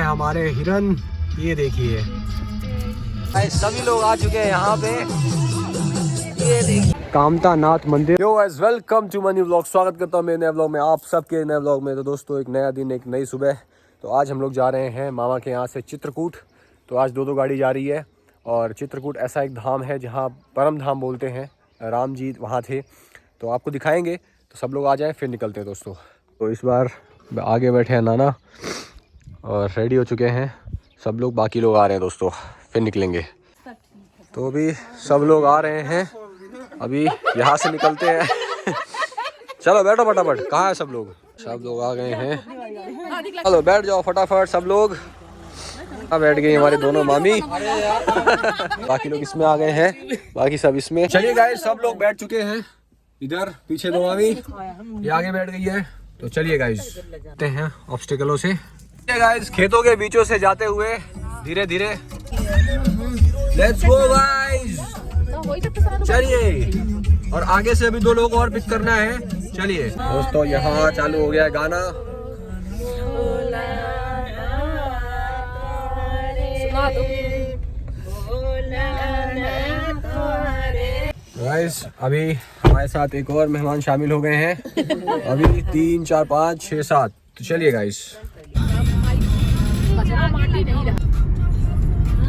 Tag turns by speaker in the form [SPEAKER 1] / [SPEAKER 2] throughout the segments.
[SPEAKER 1] हमारे हिरन, ये देखिए सभी लोग आ चुके हैं यहाँ पे। ये देखिए कामता नाथ मंदिर। Yo guys, welcome to my new vlog. स्वागत करता हूँ मेरे नए व्लॉग में, आप सबके नए व्लॉग में। तो दोस्तों, एक नया दिन, एक नई सुबह। तो आज हम लोग जा रहे हैं मामा के यहाँ से चित्रकूट। तो आज दो गाड़ी जा रही है। और चित्रकूट ऐसा एक धाम है जहाँ परम धाम बोलते हैं, राम जी वहाँ थे। तो आपको दिखाएंगे, तो सब लोग आ जाएं फिर निकलते हैं दोस्तों। तो इस बार आगे बैठे हैं नाना और रेडी हो चुके हैं सब लोग। बाकी लोग आ रहे हैं दोस्तों, फिर निकलेंगे। तो अभी सब लोग आ रहे हैं, अभी यहाँ से निकलते हैं। चलो बैठो फटाफट। कहाँ है सब लोग? सब लोग आ गए हैं। चलो बैठ जाओ फटाफट सब लोग। बैठ गई हमारे दोनों मामी। बाकी लोग इसमें आ गए हैं, बाकी सब इसमें। चलिए गाइस, सब लोग बैठ चुके हैं। इधर पीछे दो मामी, ये आगे बैठ गई है। तो चलिए गाइस, जाते हैं ऑब्स्टिकलों से। गाइस, खेतों के बीचों से जाते हुए धीरे धीरे। लेट्स गो गाइस, चलिए। और आगे से अभी दो लोग और पिक करना है। चलिए दोस्तों, यहाँ चालू हो गया गाना। गाइस, अभी हमारे साथ एक और मेहमान शामिल हो गए हैं। अभी 3, 4, 5, 6, 7। तो चलिए गाइस।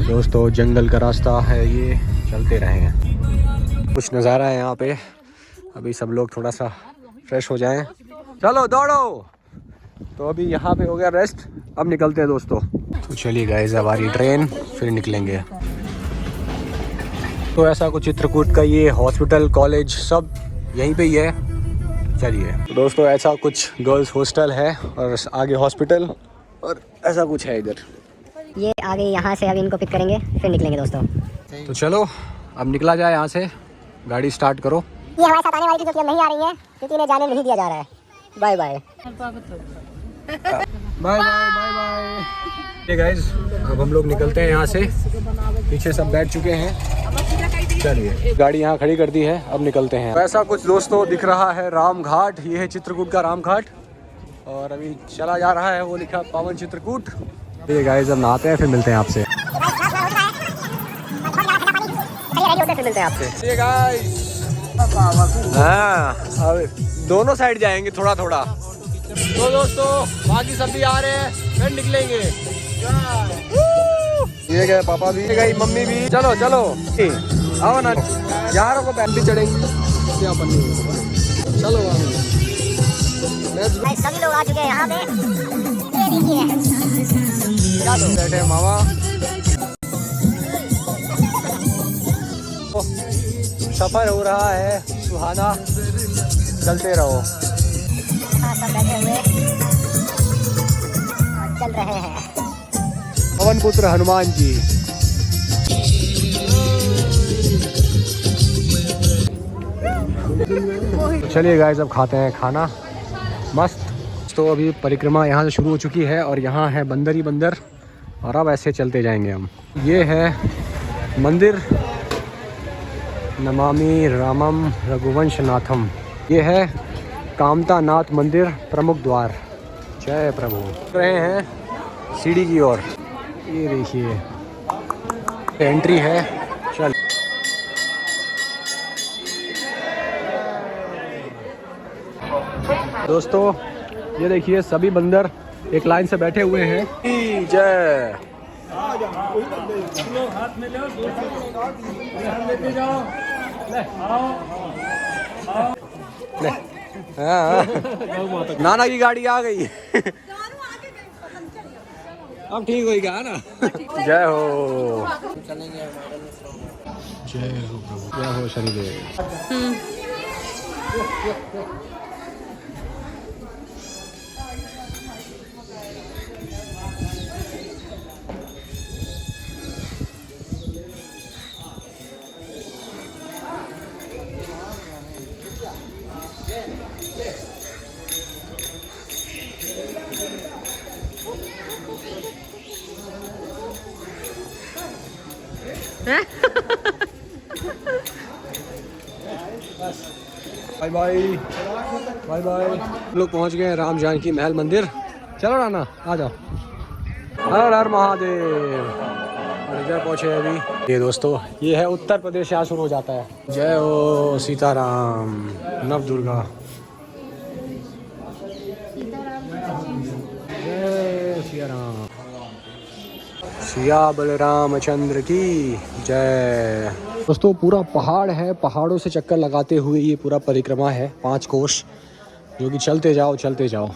[SPEAKER 1] दोस्तों, जंगल का रास्ता है ये, चलते रहे हैं। कुछ नज़ारा है यहाँ पे। अभी सब लोग थोड़ा सा फ्रेश हो जाएं। चलो दौड़ो। तो अभी यहाँ पे हो गया रेस्ट, अब निकलते हैं दोस्तों। तो चलिए गाइस, अब आ रही ट्रेन, फिर निकलेंगे। तो ऐसा कुछ चित्रकूट का ये हॉस्पिटल, कॉलेज सब यहीं पे ही है। चलिए तो दोस्तों, ऐसा कुछ गर्ल्स हॉस्टल है और आगे हॉस्पिटल, और ऐसा कुछ है इधर।
[SPEAKER 2] ये आगे यहाँ से अभी इनको पिक करेंगे, फिर निकलेंगे दोस्तों।
[SPEAKER 1] तो चलो अब निकला जाए यहाँ से। गाड़ी स्टार्ट करो।
[SPEAKER 2] ये हमारे साथ आने वाली थी, जो कि अब नहीं आ रही है क्योंकि इन्हें जाने नहीं दिया जा रहा है। Bye bye
[SPEAKER 1] bye bye bye bye. ये गाइस, अब हम लोग निकलते हैं यहाँ से। पीछे सब बैठ चुके हैं। चलिए, गाड़ी यहाँ खड़ी कर दी है, अब निकलते हैं। ऐसा कुछ दोस्तों दिख रहा है राम घाट। ये है चित्रकूट का राम घाट, और अभी चला जा रहा है, वो लिखा पावन चित्रकूट। ये गाइस, अब नहाते हैं, फिर मिलते हैं आपसे। ये गाइस, हाँ, अब दोनों साइड जाएंगे थोड़ा थोड़ा। तो दोस्तों, बाकी सब भी आ रहे हैं, फिर निकलेंगे। ये गए पापा भी, गई मम्मी भी। चलो चलो आओ ना यार, को बैठ भी चढ़ेंगे। चलो
[SPEAKER 2] सभी लोग आ चुके हैं यहाँ पे।
[SPEAKER 1] बैठे मामा। सफर हो रहा है सुहाना, चलते रहो।
[SPEAKER 2] सब बैठे हुए चल रहे हैं।
[SPEAKER 1] पवन पुत्र हनुमान जी। तो चलिए गाइस, अब खाते हैं खाना मस्त। तो अभी परिक्रमा यहाँ से शुरू हो चुकी है, और यहाँ है बंदर ही बंदर, और अब ऐसे चलते जाएंगे हम। ये है मंदिर नमामि रामम रघुवंश नाथम। ये है कामता नाथ मंदिर, प्रमुख द्वार। जय प्रभु। रहे हैं सीढ़ी की ओर, ये देखिए एंट्री है। चल दोस्तों, ये देखिए सभी बंदर एक लाइन से बैठे हुए हैं। जय। हाँ, नाना की गाड़ी आ गई। अब ठीक होगा ना। जय हो, जय हो प्रभु, जय हो Shanidev. Bye bye bye bye. लोग पहुंच गए हैं राम जानकी महल मंदिर। चलो राना, आ जाओ। हर हर महादेव। और इधर पहुँचे अभी ये दोस्तों, ये है उत्तर प्रदेश, यहाँ शुरू हो जाता है। जय हो सीताराम, नव दुर्गा, जय सिया राम, सिया बलरामचंद्र की जय। दोस्तों पूरा पहाड़ है, पहाड़ों से चक्कर लगाते हुए ये पूरा परिक्रमा है 5 कोस, जो कि चलते जाओ चलते जाओ।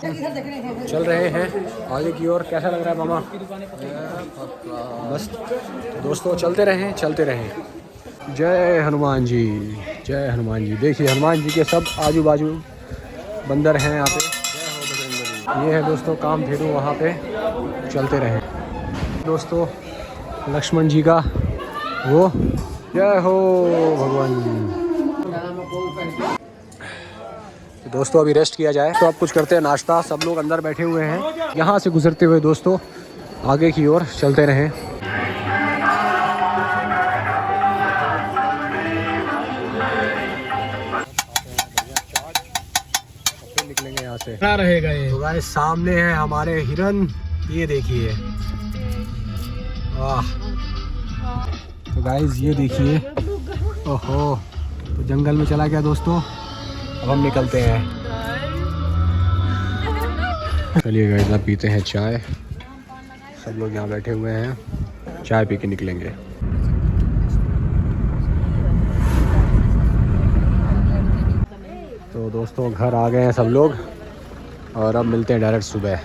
[SPEAKER 1] चल रहे हैं आगे की ओर। कैसा लग रहा है मामा? बस दोस्तों चलते रहें चलते रहें। जय हनुमान जी, जय हनुमान जी। देखिए हनुमान जी के सब आजू बाजू बंदर हैं यहाँ पे। जय हो बजरंगबली। ये है दोस्तों काम फेरू, वहाँ पे चलते रहें। दोस्तों लक्ष्मण जी का वो, जय हो भगवान। दोस्तों अभी रेस्ट किया जाए, तो अब कुछ करते हैं नाश्ता। सब लोग अंदर बैठे हुए हैं। यहाँ से गुजरते हुए दोस्तों आगे की ओर चलते रहें। निकलेंगे यहाँ से, क्या रहेगा ये। तो गाइस सामने है हमारे हिरन, ये देखिए। वाह। तो गाइस ये देखिए, ओहो, तो जंगल में चला गया दोस्तों। अब हम निकलते हैं। चलिए गाइस अब पीते हैं चाय। सब लोग यहाँ बैठे हुए हैं, चाय पी के निकलेंगे। तो दोस्तों घर आ गए हैं सब लोग, और अब मिलते हैं डायरेक्ट सुबह।